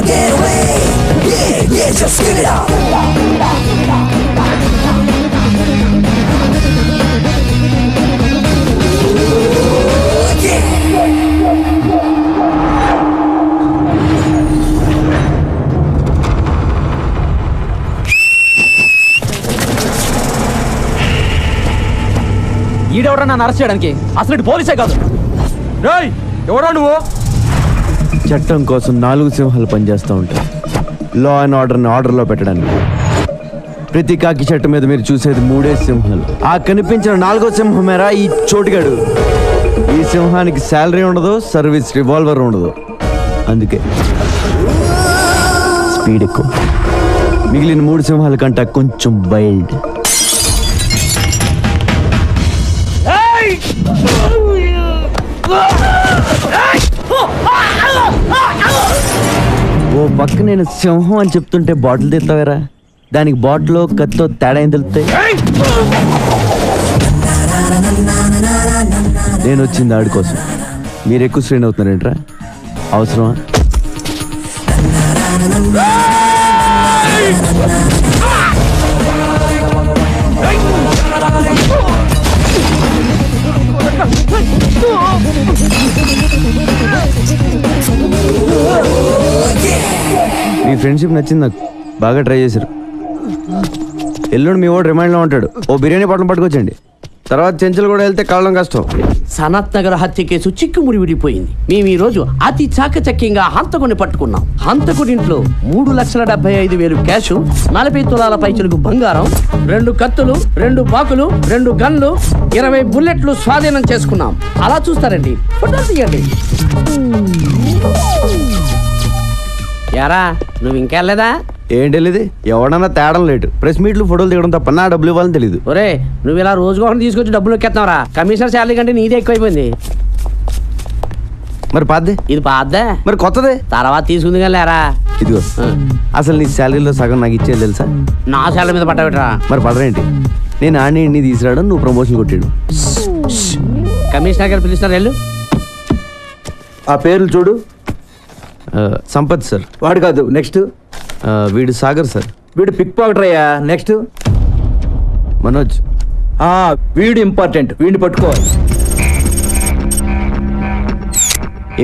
get away. Yeah, yeah, just give it up. ఈడెవడా నన్ను arrest చేయడానికి? అసలు పోలీసే కాదు. రేయ్, ఎవరా నువ్వు? చట్టం కోసం 4 సింహాలు పనిచేస్తూ ఉంటాయి, లా అండ్ ఆర్డర్ని ఆర్డర్లో పెట్టడానికి. ప్రతి కాకి చెట్టు మీద మీరు చూసేది 3 సింహాలు. ఆ కనిపించిన 4వ సింహమేరా ఈ చోటుగాడు. ఈ సింహానికి శాలరీ ఉండదు, సర్వీస్ రివాల్వర్ ఉండదు, అందుకే స్పీడ్ ఎక్కువ. మిగిలిన 3 సింహాల కంటే కొంచెం వైల్డ్. ఓ పక్క నేను సింహం అని చెప్తుంటే బాటిల్ తెస్తావేరా? దానికి బాటిల్ కత్తో తేడా ఏం తెలుస్తాయి? నేను వచ్చింది ఆడి కోసం. మీరు ఎక్కువ స్ట్రెయిన్ అవుతున్నారేంట్రా? అవసరమా? మీ ఫ్రెండ్షిప్ నచ్చింది నాకు, బాగా ట్రై చేశారు. ఎల్లుండి మీ వాడు రిమైండ్లో ఉంటాడు. ఓ బిర్యానీ పట్టణం పట్టుకొచ్చండి. తర్వాత చెంచులు కూడా వెళ్తే కావడం కష్టం. సనత్ నగర్ హత్య కేసు చిక్కుముడి విడిపోయింది. మేము ఈ రోజు అతి చాకచక్యంగా హంతకుని పట్టుకున్నాం. హంతకుడింట్లో 3,75,000 క్యాష్, 40 తులాల పైచులకు బంగారం, 2 కత్తులు, 2 బాకులు, 2 గన్లు, 20 బుల్లెట్లు స్వాధీనం చేసుకున్నాం. అలా చూస్తారండి, ఫోటోలు తీయండి. యారా, నువ్వు ఇంకా వెళ్ళలేదా? ఏంటి వెళ్ళేది? ఎవడన్నా తేడం లేటు. ప్రెస్ మీట్లు ఫోటోలు దిగడం తప్ప నా డబ్బులు ఇవ్వాలని తెలియదు. ఒరే, నువ్వు ఇలా రోజుకొకటి తీసుకొచ్చి డబ్బులు ఎక్కేస్తున్నావురా. కమిషనర్ శాలరీ కంటే నీదే ఎక్కువైపోయింది. మరి పాద్దే? ఇది పాద్దా? మరి కొత్తదే తర్వాత తీసుకుంది కానీ లేరా. ఇదిగో, అసలు నీ శాలరీలో సగం నాకు ఇచ్చేది తెలుసా? నా శాలరీ మీద పట్టబెట్టరా. మరి పడరేంటి? నేను ఆడిని ఇన్ని తీసుకురావడం, నువ్వు ప్రమోషన్ కొట్టాడు. కమిషనర్ గారు పిలుస్తారు, వెళ్ళు. ఆ పేర్లు చూడు. సంపత్ సార్. వాడు కాదు, నెక్స్ట్. వీడు సాగర్ సార్. వీడు పిక్ పాకెటర్ అయ్యా. నెక్స్ట్ మనోజ్. వీడు ఇంపార్టెంట్, వీడిని పట్టుకోవాలి.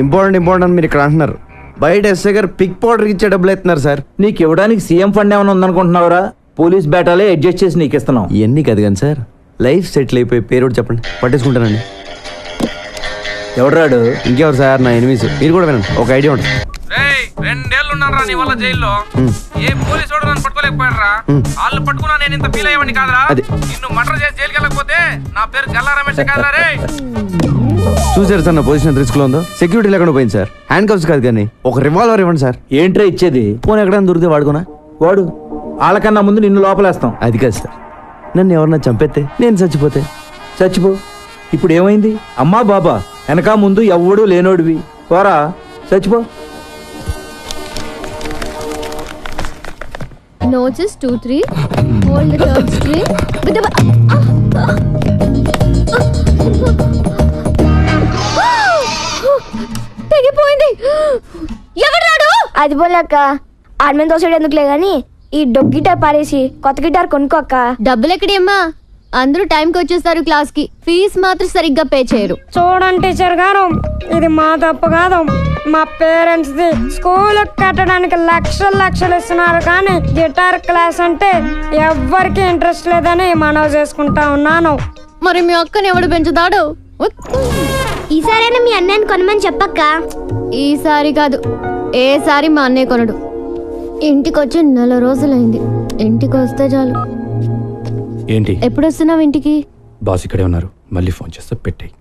ఇంపార్టెంట్ మీరు ఇక్కడ అంటున్నారు. బయట ఎస్ఐ గారు పిక్ పౌడర్ ఇచ్చే డబ్బులు ఎత్తున్నారు సార్. నీకు ఇవ్వడానికి సీఎం ఫండ్ ఏమైనా ఉందనుకుంటున్నావురా? పోలీస్ బేటాలే అడ్జస్ట్ చేసి నీకు ఇస్తున్నాం. ఇవన్నీ కాదు కానీ సార్, లైఫ్ సెటిల్ అయిపోయి పేరు కూడా చెప్పండి, పట్టేసుకుంటానండి. ఎవడరాడు? ఇంకెవరు సార్? నా ఎనిమిస్. మీరు కూడా వినండి, ఒక ఐడియా ఉంటుంది. 2 ఏళ్ళు ఉన్నారా నీ వల్ల జైల్లో? ఏ పోలీసు వాడు నన్ను పట్టుకోలేకపోయారా? వాళ్ళు పట్టుకున్నా నేను ఇంత ఫీల్ అయ్యేవాడిని కాదురా. నిన్ను మర్డర్ చేసి జైలుకి వెళ్ళకపోతే నా పేరు గల్లా రమేష్ కాదురా రే. చూసారు సార్ నా పొజిషన్ రిస్క్ లో ఉందో? సెక్యూరిటీ లేకుండా పోయింది సార్. హ్యాండ్ కప్స్ కాదు కానీ ఒక రివాల్వర్ ఇవ్వండి సార్. ఏంట్రా ఇచ్చేది? ఫోన్ ఎక్కడైనా దొరికితే వాడుకోనా? వాడు వాళ్ళకన్నా ముందు నిన్ను లోపలేస్తాం. అది కాదు సార్, నన్ను ఎవరన్నా చంపేస్తే, నేను చచ్చిపోతే? చచ్చిపో. ఇప్పుడు ఏమైంది? అమ్మా బాబా వెనక ముందు ఎవ్వడూ లేనోడివి, పోరా చచ్చిపో. Noses 2, 3. Hold the third string. With the తెగిపోయింది. ఎవరాడు? అది పోలేక ఆర్మీన్ దోసడు ఎందుకులే గాని ఈ డొగ్ గిటార్ పారేసి కొత్త గిటార్ కొనుక్కోక్క. డబ్బులు ఎక్కడేమ్మా? అందరూ టైంకి వచ్చేస్తారు క్లాస్ కి. ఫీజు మాత్రం సరిగ్గా పే చేయరు. చూడండి టీచర్ గారు, ఇది మా తప్పు కాదు, మా పేరెంట్స్ ది. స్కూల్ కట్టడానికి లక్షలు ఇస్తున్నారు కానీ గిటార్ క్లాస్ అంటే ఎవ్వరికి ఇంట్రెస్ట్ లేదని మనవి చేసుకుంటా ఉన్నాను. మరి మీ అక్కని ఎవడు పెంచుతాడు? ఈసారైనా మీ అన్నయ్యని కొనమని చెప్పక్క. ఈసారి కాదు, ఏసారి మా అన్నయ్య కొనడు. ఇంటికి వచ్చి 4 రోజులైంది. ఇంటికి వస్తే చాలు. ఏంటి? ఎప్పుడు వస్తున్నావు ఇంటికి? బాస్ ఇక్కడే ఉన్నారు, మళ్ళీ ఫోన్ చేస్తే పెట్టేయి.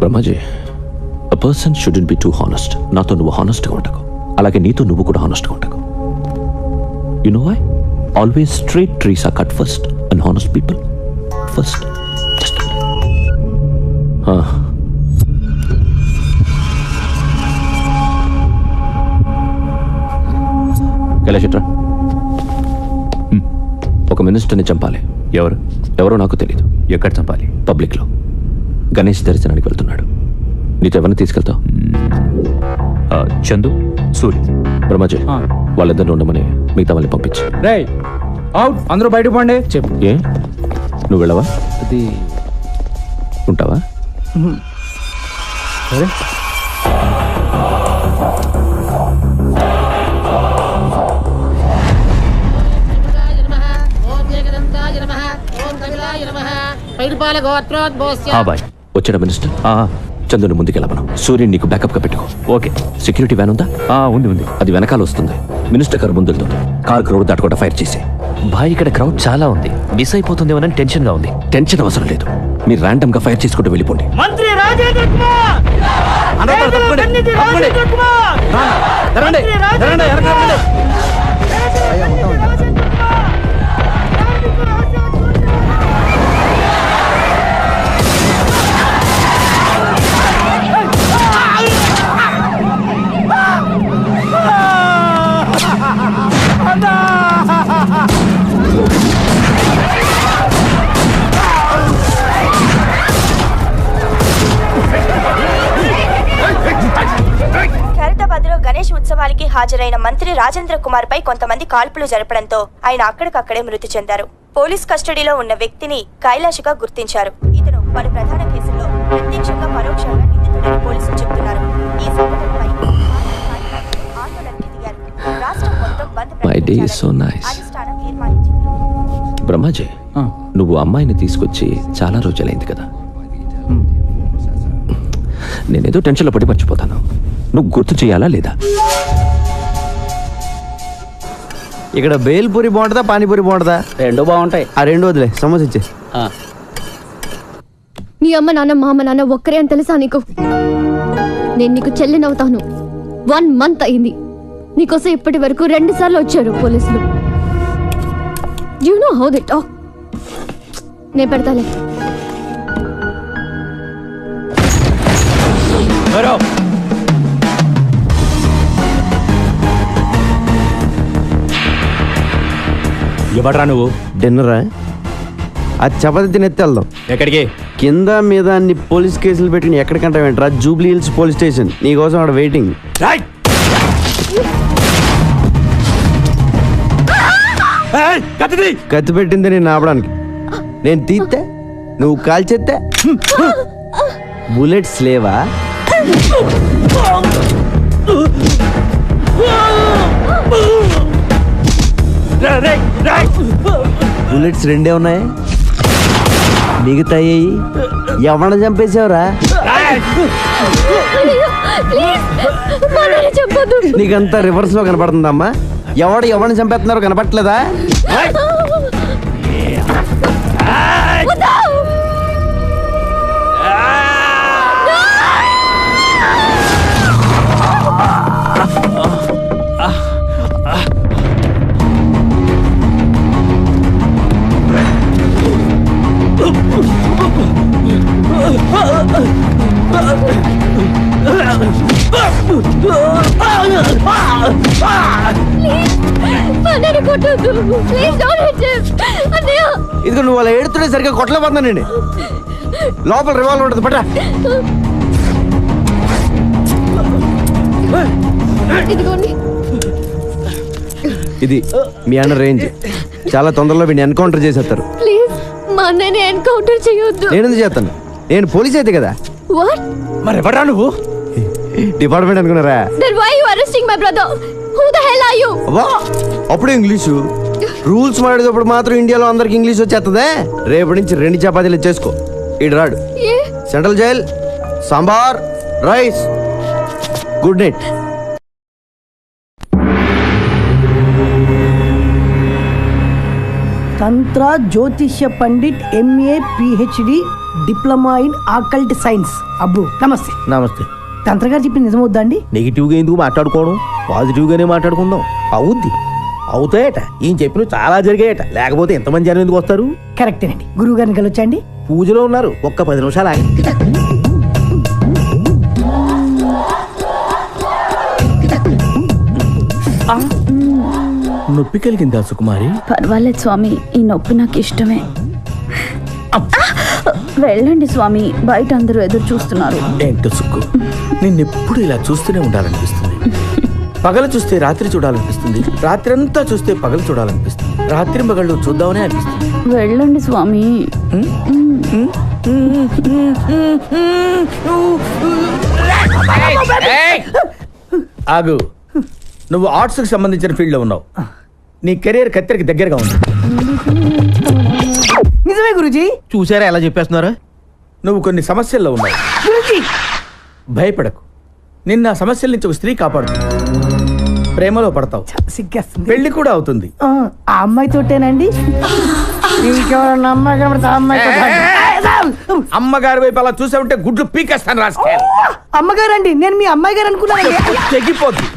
Brahmaji, a person shouldn't be too honest. నాతో నువ్వు హానెస్ట్గా ఉండకు, అలాగే నీతో నువ్వు కూడా హానెస్ట్గా ఉండకు. You know why? Always straight trees are cut first and honest people first. Just Kailash, ఒక మినిస్టర్ని చంపాలి. ఎవరు? ఎవరో నాకు తెలియదు. ఎక్కడ చంపాలి? పబ్లిక్లో గణేష్ దర్శనానికి వెళ్తున్నాడు. నీతో ఎవరిని తీసుకెళ్తావు? చందు, సూరి. బ్రహ్మజీ, వాళ్ళిద్దరిని ఉండమని మిగతా వాళ్ళని పంపించు. రే అవుట్, అందరూ బయటకు పోండి. చెప్పు. ఏ నువ్వు వెళ్ళవా? అది ఉంటావా? సరే. బాయ్. వచ్చాడా మినిస్టర్? చందుని ముందుకెళ్ళమను. సూర్యుని నీకు బ్యాకప్ గా పెట్టుకో. ఓకే. సెక్యూరిటీ వ్యాన్ ఉందా? ఉంది. అది వెనకాల వస్తుంది. మినిస్టర్ గారు ముందు వెళ్తుంది. కార్ రోడ్ దాటకుండా ఫైర్ చేసి. బాయ్, ఇక్కడ క్రౌడ్ చాలా ఉంది, మిస్ అయిపోతుందేమోనని టెన్షన్ గా ఉంది. టెన్షన్ అవసరం లేదు. మీరు ర్యాండమ్ గా ఫైర్ చేసుకుంటూ వెళ్ళిపోండి. మంత్రి రాజేంద్ర కుమార్ ఖైరతాబాద్లో గణేష్ ఉత్సవానికి హాజరైన మంత్రి రాజేంద్ర కుమార్ పై కొంతమంది కాల్పులు జరపడంతో ఆయన అక్కడికక్కడే మృతి చెందారు. పోలీస్ కస్టడీలో ఉన్న వ్యక్తిని కైలాష్గా గుర్తించారు. ఇతను పలు ప్రధాన కేసుల్లో ప్రత్యక్షంగా పరోక్షంగా నిందితుడని పోలీసులు చెబుతున్నారు. ఈ సంఘటనపై ఆందోళనకి దిగారు. రాష్ట్రం మొత్తం బంద్ ప్రకటించాలని అధిష్టానం తీర్మానించింది. బ్రహ్మాజీ, నువ్వు అమ్మాయిని తీసుకొచ్చి చాలా రోజులైంది కదా. నేనేదో టెన్షన్లో పడి మర్చిపోతాను. నువ్వు గుర్తు చేయాలా లేదా? ఇక్కడ బేల్పూరి బాగుంటుందా, పానీపూరి బాగుంటుందా? రెండు బాగుంటాయి. ఆ రెండు వదిలే, సమోసా ఇచ్చే. నీ అమ్మ నాన్న మా అమ్మ నాన్న ఒక్కరే అని తెలుసా నీకు? నేను నీకు చెల్లినవుతాను. 1 month అయింది. నీకోసం ఇప్పటి వరకు 2 సార్లు వచ్చారు పోలీసులు. You know how they talk. నేను పెడతాలే. ఎవడ్రా నువ్వు? డిన్నరా? ఆ చపాతి తినెత్తి వెళ్దాం. ఎక్కడికి? కింద మీద అన్ని పోలీస్ కేసులు పెట్టిన ఎక్కడికంటా వెంటరా? Jubilee Hills police station. నీకోసం అక్కడ వెయిటింగ్. కత్తి పెట్టింది నేను ఆపడానికి. నేను తీస్తే నువ్వు కాల్చేస్తే బుల్లెట్స్ లేవా? బుల్లెట్స్ 2 ఉన్నాయి. మిగతా ఎవరిని చంపేసావురా? నీకంతా రివర్స్ లో కనపడుతుందమ్మా. ఎవరిని చంపేస్తున్నారో కనపట్లేదా? ఇదిగో నువ్వు అలా ఏడుతుంటే సరిగ్గా కొట్టలేకపోతున్నానండి. లోపల రివాల్వర్ ఉంటుంది, పట్రా. ఇది మీ అన్న రేంజ్. చాలా తొందరలో వీడిని ఎన్కౌంటర్ చేసేస్తారు. ప్లీజ్ మా అన్నని ఎన్కౌంటర్ చేయొద్దు. నేను ఎందుకు చేస్తాను? నేను పోలీస్ అయితే కదా. వాట్? మరి ఎవడ్రా నువ్వు? డిపార్ట్మెంట్ అనుకున్నారా? Then why you arresting my brother? Who the hell are you? అబ్బా, అప్పుడు ఇంగ్లీషు రూల్స్ మాడేటప్పుడు మాత్రం ఇండియాలో అందరికి ఇంగ్లీష్ వచ్చేస్తుందే. రేపటి నుంచి 2 చపాతీలు చేసుకో. ఇటు రాడు. Central jail, sambar, rice. Good night. తంత్ర జ్యోతిష్య pandit MA PhD diploma in occult science. అబ్బు నమస్తే. నమస్తే. తంత్ర గారు చెప్పి నిజమవుద్దా అండి? నెగిటివ్గా ఎందుకు మాట్లాడుకోవడం, పాజిటివ్గానే మాట్లాడుకుందాం. అవుద్ది, అవుతాయట. ఈయన చెప్పినవి చాలా జరిగాయట. లేకపోతే ఎంతమంది జనం ఎందుకు వస్తారు? కరెక్టేనండి. గురువు గారిని కలవచ్చండి? పూజలో ఉన్నారు. ఒక్క 10 నిమిషాలు ఆగి. నొప్పి కలిగిందా సుకుమారి? పర్వాలేదు స్వామి, ఈ నొప్పి నాకు ఇష్టమే. వెళ్ళండి స్వామి, బయట అందరూ ఎదురు చూస్తున్నారు. ఏంటో సుక్కు, నిన్నెప్పుడు ఇలా చూస్తూనే ఉండాలనిపిస్తుంది. పగలు చూస్తే రాత్రి చూడాలనిపిస్తుంది, రాత్రి అంతా చూస్తే పగలు చూడాలనిపిస్తుంది, రాత్రి పగళ్ళు చూద్దామనే అనిపిస్తుంది. వెళ్ళండి స్వామి. ఆగు, నువ్వు ఆర్ట్స్ కి సంబంధించిన ఫీల్డ్ లో ఉన్నావు. నీ కెరీర్ కత్తెరకి దగ్గరగా ఉంది. నిజమే గురుజీ. చూసారా ఎలా చెప్పేస్తున్నారా? నువ్వు కొన్ని సమస్యల్లో ఉన్నావు. భయపడకు, నిన్న ఆ సమస్యల నుంచి ఒక స్త్రీ కాపాడుతుంది. ప్రేమలో పడతావు, సిగ్గేస్తుంది. పెళ్లి కూడా అవుతుంది. ఆ అమ్మాయి తోటేనండి? ఇంకెవరన్నా అమ్మాయి కనబడితే ఆ అమ్మాయి అమ్మగారి వైపు అలా చూసా ఉంటే గుడ్లు పీకేస్తాను రాసుకే. అమ్మగారండి, నేను మీ అమ్మాయి గారు అనుకున్నానండి. తెగిపోద్ది.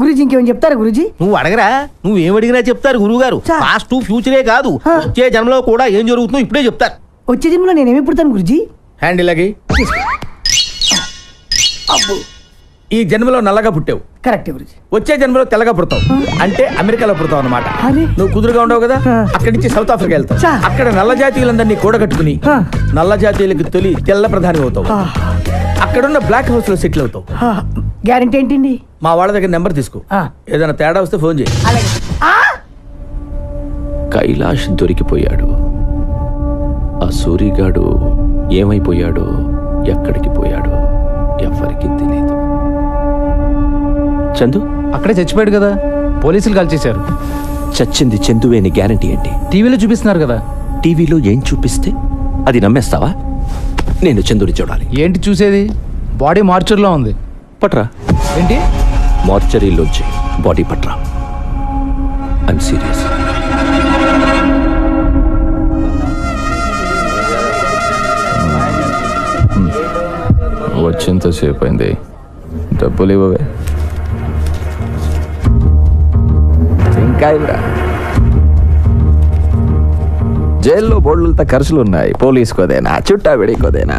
గురుజీ ఇంకేమైనా చెప్తారా గురుజీ? నువ్వు అడగరా, నువ్వేం అడిగినా చెప్తారు గురువు గారు. పాస్ట్ ఫ్యూచరే కాదు, వచ్చే జన్మలో కూడా ఏం జరుగుతుందో ఇప్పుడే చెప్తారు. వచ్చే జన్మలో నేనేమి పుడతాను గురుజీ? హ్యాండిల్ అగి. ఈ జన్మలో నల్లగా పుట్టావు, కరెక్ట్ గురుజీ. వచ్చే జన్మలో తెల్లగా పుడతావు, అంటే అమెరికాలో పుడతావు అనమాట. నువ్వు కుదురుగా ఉండవు కదా, అక్కడి నుంచి సౌత్ ఆఫ్రికా వెళ్తావు. అక్కడ నల్ల జాతీయులందరినీ కూడగట్టుకుని నల్ల జాతీయులకు తొలి తెల్ల ప్రధాని అవుతావు. అక్కడున్న బ్లాక్ హౌస్ లో సెటిల్ అవుతావు. గ్యారెంటీ ఏంటండి? మా వాళ్ళ దగ్గర నెంబర్ తీసుకో, ఏదైనా తేడా వస్తే ఫోన్ చేయి. కైలాష్ దొరికిపోయాడు. ఆ సూరిగాడు ఏమైపోయాడో, ఎక్కడికి పోయాడో ఎవరికి తెలియదు. చందు అక్కడే చచ్చిపోయాడు కదా, పోలీసులు కాల్ చేశారు. చచ్చింది చందువే అని గ్యారంటీ ఏంటి? టీవీలో చూపిస్తున్నారు కదా. టీవీలో ఏం చూపిస్తే అది నమ్మేస్తావా? నేను చందుని చూడాలి. ఏంటి చూసేది? బాడీ మార్చర్లో ఉంది. పట్రా. ఏంటి? మార్చరీలోంచి బాడీ పట్రా. I'm serious. వచ్చేంతసేపు అయింది, డబ్బులు ఇవ్వవే. ఇంకా ఇవ్వరా? జైల్లో బోర్డులతో ఖర్చులు ఉన్నాయి. పోలీసుకోదేనా, చుట్టా విడికోదేనా?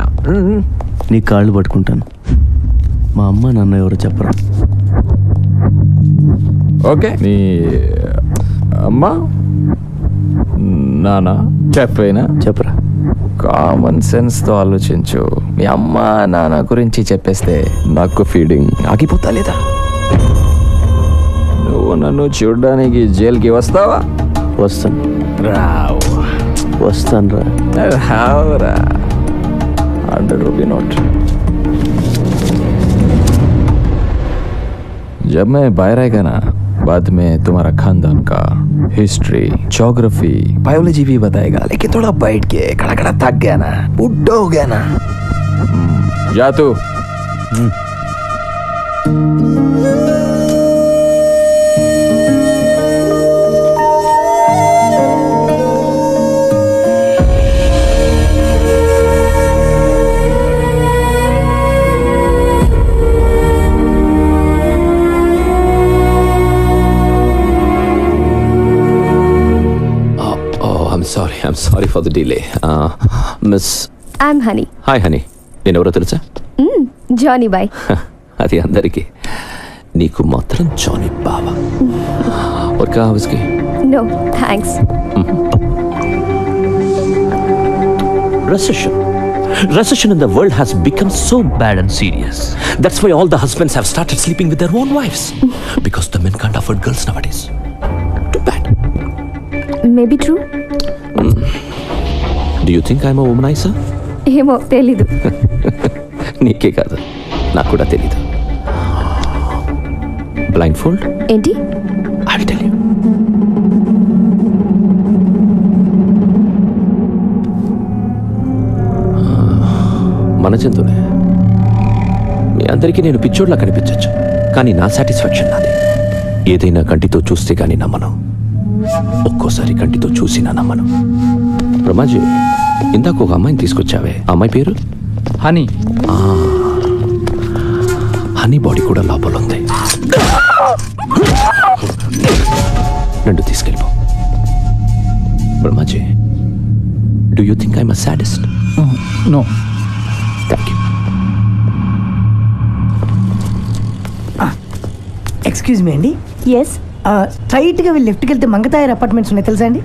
నీ కాళ్ళు పట్టుకుంటాను. మా అమ్మ నాన్న ఎవరో చెప్పరా? ఓకే, నీ అమ్మ నాన్న చెప్పైనా చెప్పరా? కామన్ సెన్స్తో ఆలోచించు. మీ అమ్మ నాన్న గురించి చెప్పేస్తే నాకు ఫీడింగ్ ఆగిపోతా లేదా? నువ్వు నన్ను చూడడానికి జైలుకి వస్తావా? వస్తాను. రావు. వస్తాను రా. రావురా. 100 रुपये नोट. जब मैं बाहर आएगा ना, बाद में तुम्हारा खानदान का हिस्ट्री, ज्योग्राफी, बायोलॉजी भी बताएगा. लेकिन थोड़ा बैठ के खड़ा खड़ा थक गया ना, बुढ़ा हो गया ना. जा तू. I'm sorry for the delay. Miss. I'm Honey. Hi Honey. నేను ఎవరో తెలుసా? Johnny boy. అది అందరికీ, నీకు మాత్రం జానీ బావా. और क्या है उसकी? No, thanks. Recession in the world has become so bad and serious. That's why all the husbands have started sleeping with their own wives. Because the men can't afford girls nowadays. Too bad. Maybe true. Do you think I'm a womanizer? ఏమో తెలీదు. నీకే కాదు, నాకు కూడా తెలీదు. Blind fold ఏంటి? I'll tell you. మన చందునే. మీ అందరికీ నేను పిచ్చోడ్లా కనిపించచ్చు, కానీ నా సాటిస్ఫాక్షన్ నాది. ఏదైనా కంటితో చూస్తే కానీ నమ్మను, ఒక్కోసారి కంటితో చూసినా నమ్మను. రమాజీ, ఇందాక ఒక అమ్మాయిని తీసుకొచ్చావే, అమ్మాయి పేరు? హనీ. హనీ బాడీ కూడా లోపల ఉంది. నన్ను తీసుకెళ్ళిపో. Brahmaji, do you think I'm a sadist? No. Thank you. Excuse me అండి. ఎస్. స్ట్రైట్గా వెళ్ళి లెఫ్ట్కి వెళ్తే మంగతాయర్ అపార్ట్మెంట్స్ ఉన్నాయి తెలుసా అండి?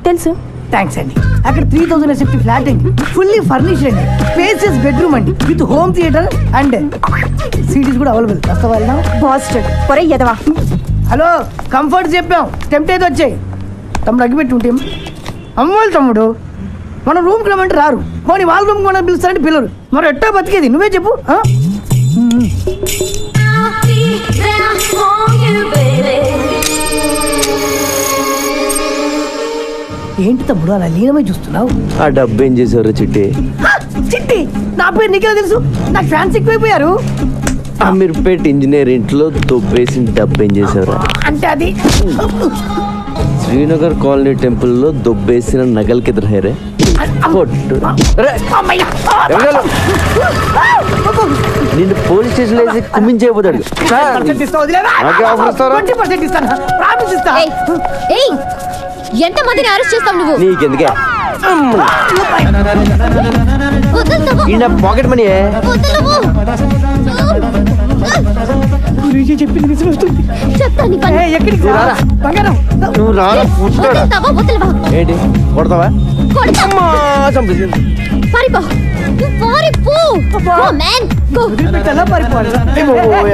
తెలుసు. థ్యాంక్స్ అండి. అక్కడ 3000 SFT ఫ్లాట్ అండి, ఫుల్లీ ఫర్నిష్డ్ అండి, స్పేసియస్ బెడ్రూమ్ అండి, with home theatre and cities కూడా అవైలబుల్. వస్తావా? బాస్టర్డ్ పొరే ఎదవా. హలో, కంఫర్ట్ చెప్పాం, టెంప్ట్ అయితే వచ్చాయి. తమ్ముడు అగ్గిపెట్టి ఉంటే అమ్మోళ్ళు తమ్ముడు మన రూమ్కి రమ్మంటే రారు, పోనీ వాళ్ళ రూమ్ కూడా పిలుస్తారంటే పిల్లరు. మరి ఎట్టా బతికేది నువ్వే చెప్పు. ఏంటి తమ్ముడు అలా లీనమై చూస్తున్నావు? ఆ డబ్బు ఏం చేసేవారు చిట్టి? చిట్టి నా పేరు నీకెలా తెలుసు? నాకు ఫ్యాన్స్ ఎక్కువైపోయారు. అమీర్పేట్ ఇంజనీర్ ఇంట్లో దొబ్బేసిన డబ్బు ఏం చేసేవారు? అంటే అది శ్రీనగర్ కాలనీ టెంపుల్లో దొబ్బేసిన నగలకి ఎదురయ్యారే. నిన్ను పోలీస్ స్టేషన్ వేసి కుమ్మించేయబోతాడు. ఎంత మందిని అరెస్ట్ చేస్తావు నువ్వు? నీకెందుకే పాకెట్ మనీ చెప్పింది నిజం వస్తుంది. నువ్వు రారా ఏంటి కొడతావా?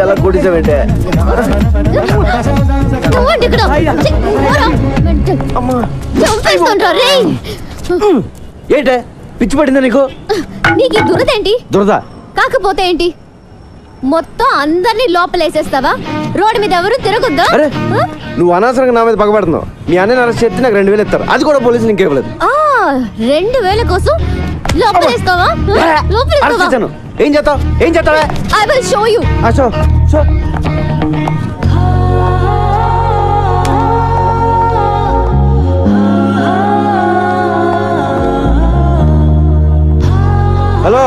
ఎలా కొట్టించావంటే ఏంటే పిచ్చి పడిందా నీకు? నీకు దురదేంటి? దురద కాకపోతే ఏంటి, మొత్తం అందరినీ లోపలేసేస్తావా? రోడ్డు మీద ఎవరు తిరగొద్దా? నువ్వు అనవసరంగా నా మీద పగబడుతున్నావు. మీ అన్నని అరెస్ట్ చేస్తే నాకు 2000 ఇస్తారు, అది కూడా పోలీసులు ఇంకేవ్వలేదు. 2000 కోసం లోపలేస్తావా? ఏం చేస్తావు? ఏం చేస్తావా? I will show you. Hello,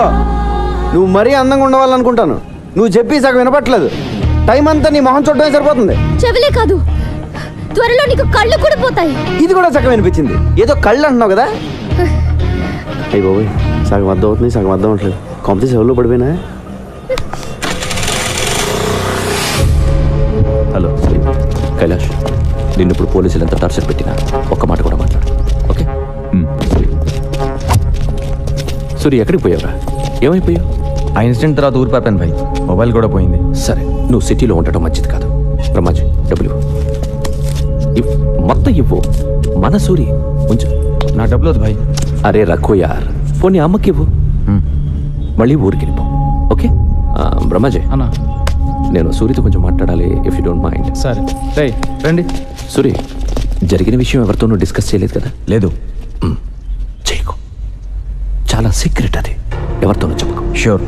నువ్వు మరీ అందంగా ఉండవాలనుకుంటాను. నువ్వు చెప్పి సగం వినపట్లేదు. టైం అంతా నీ మొహం చూడటమే సరిపోతుంది. చెవిలే కాదు, త్వరలో నీకు కళ్ళు కూడా పోతాయి. ఇది కూడా సగం వినిపించింది. ఏదో కళ్ళు అంటున్నావు కదా. అయ్యి బాబోయ్, సగం అర్థం అవుతుంది, సగం అర్థం అవట్లేదు. కాంపిటీస్ ఎవరిలో పడిపోయినా? హలో కైలాష్, నిన్ను ఇప్పుడు పోలీసులు ఎంత టార్చర్ పెట్టినా ఒక్క మాట కూడా మాట్లాడు, ఓకే? సూరి, ఎక్కడికి పోయావురా? ఏమైపోయావు? ఆ ఇన్సిడెంట్ తర్వాత ఊరు పాపాను భాయ్, మొబైల్ కూడా పోయింది. సరే, నువ్వు సిటీలో ఉండటం మంచిది కాదు. బ్రహ్మాజీ, డబ్బులు మొత్తం ఇవ్వు. మన సూరి ఉంచు. నా డబ్బులు వద్దు భాయ్. అరే రఖో యార్, పోనీ అమ్మకి ఇవ్వు. మళ్ళీ ఊరికి వెళ్ళిపో, ఓకే? బ్రహ్మాజీ అన్నా, నేను సూరితో కొంచెం మాట్లాడాలి, ఇఫ్ యూ డోంట్ మైండ్. సరే రండి. సూరి, జరిగిన విషయం ఎవరితోనూ డిస్కస్ చేయలేదు కదా? లేదు. చేయకు, చాలా సీక్రెట్ అది, ఎవరితోనూ చెప్పకు. షూర్.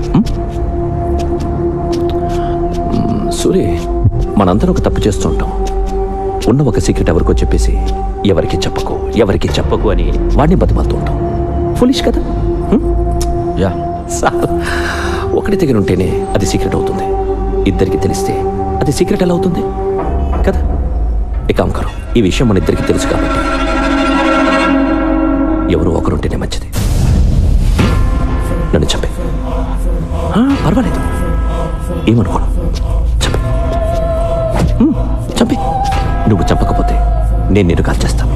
సూరి, మనందరం ఒక తప్పు చేస్తుంటాం. ఉన్న ఒక సీక్రెట్ ఎవరికో చెప్పేసి ఎవరికి చెప్పకు అని వాడిని బతిమాలుతూ ఉంటాం. ఫులిష్ కదా? యా. ఒకటి దగ్గర ఉంటేనే అది సీక్రెట్ అవుతుంది, ఇద్దరికి తెలిస్తే అది సీక్రెట్ ఎలా అవుతుంది కదా? ఇక అంకరు, ఈ విషయం మన ఇద్దరికి తెలుసు కాబట్టి ఎవరు ఒకరుంటేనే మంచిది. నన్ను చెప్పే, పర్వాలేదు, ఏమనుకోను. చెప్పి నువ్వు చెప్పకపోతే నేను నిన్ను కాల్ చేస్తాను.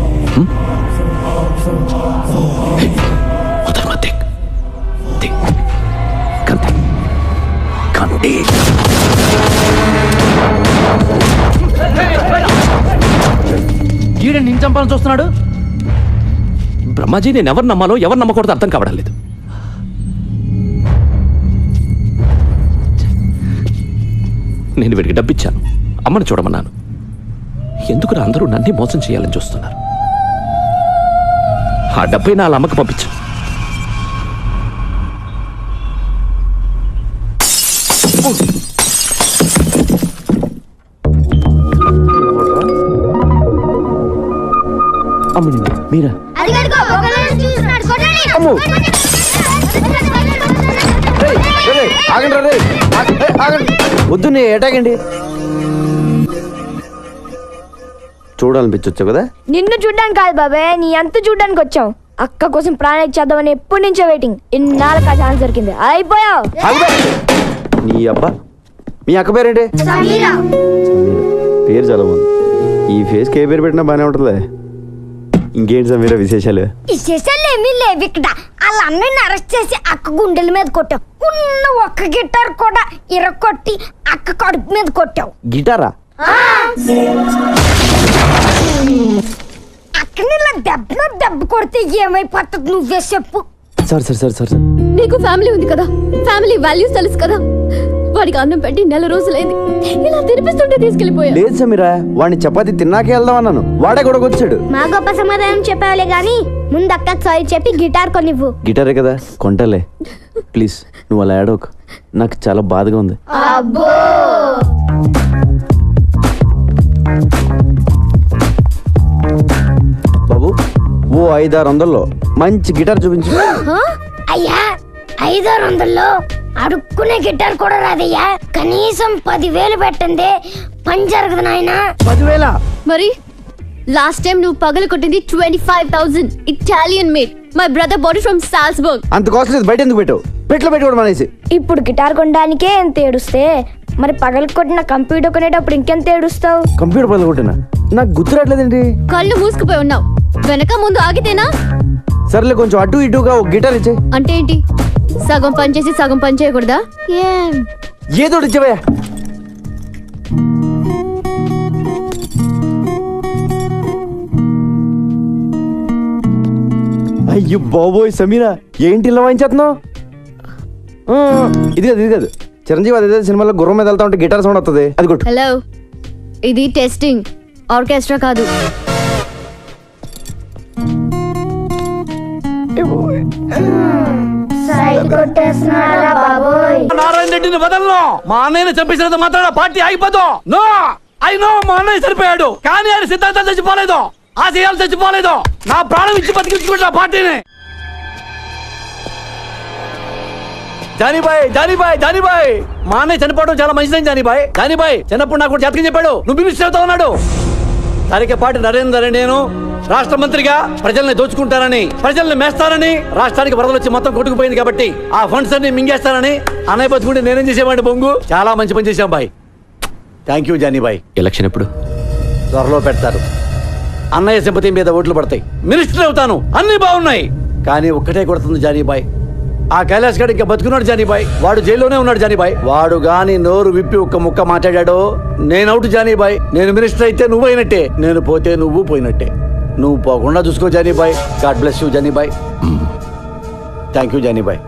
ఈడని నేను చంపాలని చూస్తున్నాడు. బ్రహ్మాజీ, నేను ఎవరు నమ్మాలో ఎవరు నమ్మకూడదు అర్థం కావడం లేదు. నేను వీడికి డబ్బిచ్చాను, అమ్మను చూడమన్నాను. ఎందుకు అందరూ నన్నే మోసం చేయాలని చూస్తున్నారు? ఆ డబ్బై నా అమ్మకి పంపించు. మీరా? వద్దు, నీ ఏటాగండి. చూడాలనిపించొచ్చు కదా? నిన్ను చూడ్డానికి కాదు బాబాయ్, నీ అంత చూడ్డానికి వచ్చాం. అక్క కోసం ప్రాణం ఇచ్చేద్దామని ఎప్పటి నుంచో వెయిటింగ్. ఇన్నాళ్ళకి ఆ ఛాన్స్ దొరికింది, అయిపోయావు. నీ అబ్బా, మీ అక్క పేరేంటి? పేరు చాలా బాగుంది. ఈ ఫేస్కి ఏ పేరు పెట్టినా బాగానే ఉంటుంది. ఇంకేంటి సమీరా విశేషాలు? విశేషాలు ఏమీ లేవు ఇక్కడ. వాళ్ళ అన్నయ్యని అరెస్ట్ చేసి అక్క గుండెల మీద కొట్టావు. ఉన్న ఒక్క గిటార్ కూడా ఇరగొట్టి అక్క కడుపు మీద కొట్టావు. గిటారా? అక్కని ఇలా దెబ్బ కొడితే ఏమైపోతుంది నువ్వే చెప్పు. సార్ నీకు ఫ్యామిలీ ఉంది కదా, ఫ్యామిలీ వాల్యూస్ తెలుసు కదా. వాడికి అన్నం పెట్టి 4 రోజులైంది, ఇలా తినిపిస్తుంటే తీసుకెళ్లిపోయా. లేదు సమీరా, వాడిని చపాతి తిన్నాకే వెళ్దాం అన్నాను, వాడే కూడా వచ్చాడు. మా గొప్ప సమాధానం చెప్పావులే గాని ముందు అక్కకి సారీ చెప్పి గిటార్ కొనివ్వు. గిటారే కదా కొంటలే, ప్లీజ్ నువ్వు అలా ఏడవకు, నాకు చాలా బాధగా ఉంది. బాబు ఓ 500-600 మంచి గిటార్ చూపించు. అయ్యా 500-600 అడుక్కునే గిటార్ కూడా రాదయ్యా. కనీసం 10,000 పెట్టండి, పని జరగదు నాయనా. 10,000? మరి లాస్ట్ టైం నువ్వు పగలు కొట్టింది 25,000 Italian made. My brother body from Salzburg. అంత కాస్ట్ లేదు, బయట ఎందుకు పెట్టావు? పెట్లో పెట్టుకోవడం అనేసి. ఇప్పుడు గిటార్ కొనడానికే ఎంత ఏడుస్తే మరి పగలు కొట్టిన కంప్యూటర్ కొనేటప్పుడు ఇంకెంత ఏడుస్తావు? కంప్యూటర్ పగలు కొట్టినా? నాకు గుర్తురాట్లేదండి. కళ్ళు మూసుకుపోయి ఉన్నావు, వెనక ముందు ఆగితేనా? సర్లే కొంచెం అటు ఇటుగా ఒక గిటార్ ఇచ్చే. అంటే ఏంటి, సగం పని చేసి సగం పని చేయకూడదా? ఏదో ఇచ్చేవయ్యా. అయ్యో బాబోయ్ సమీరా, ఏంటి ఇలా వాయించేస్తున్నావు? ఇది కాదు చిరంజీవి అదే సినిమాలో గుర్రం మీద వెళ్తా ఉంటే గిటార్ సౌండ్ వస్తుంది, అది కొట్టు. హలో, ఇది టెస్టింగ్, ఆర్కెస్ట్రా కాదు. నారాయణ రెడ్డిని వదలను. మా అన్నయ్యని చంపేసినంత మాత్రాన పార్టీ అయిపోదు. నో, ఐ నో మా అన్నయ్య చనిపోయాడు, కానీ ఆయన సిద్ధాంతం చచ్చిపోలేదు, ఆశయాలు చచ్చిపోలేదు. నా ప్రాణం ఇచ్చి బతికించుకుంటా పార్టీని. జానీబాయ్ మా అన్నయ్య చనిపోవడం చాలా మంచిదని జానీబాయ్ చిన్నప్పుడు నాకు జాతకం చెప్పాడు, నువ్వు మినిస్టర్ అవుతా ఉన్నాడు. దానికి పాటు నరేందర్ నేను రాష్ట్ర మంత్రిగా ప్రజల్ని దోచుకుంటానని, ప్రజల్ని మేస్తానని, రాష్ట్రానికి వరదలు వచ్చి మొత్తం కొట్టుకుపోయింది కాబట్టి ఆ ఫండ్స్ అన్ని మింగేస్తానని అన్నయ్య బతుకుంటే నేనేం చేసేవాడిని బొంగు. చాలా మంచి పని చేశాం boy. Thank you Johnny boy. Election ఎప్పుడు? త్వరలో పెడతారు. అన్నయ్య సింపతి మీద ఓట్లు పడతాయి, మినిస్టర్ అవుతాను, అన్ని బాగున్నాయి. కానీ ఒక్కటే కొడుతుంది జానీబాయ్, ఆ కైలాస్ గడ్ ఇంకా బతుకున్నాడు జానీబాయ్. వాడు జైల్లోనే ఉన్నాడు జానీబాయ్. వాడు గాని నోరు విప్పి ఒక్క ముక్క మాట్లాడాడో నేను అవుట్ జానీబాయ్. నేను మినిస్టర్ అయితే నువ్వు అయినట్టే, నేను పోతే నువ్వు పోయినట్టే. నువ్వు పోకుండా చూసుకో Jani Bhai. God bless you Jani Bhai. Thank you Jani Bhai.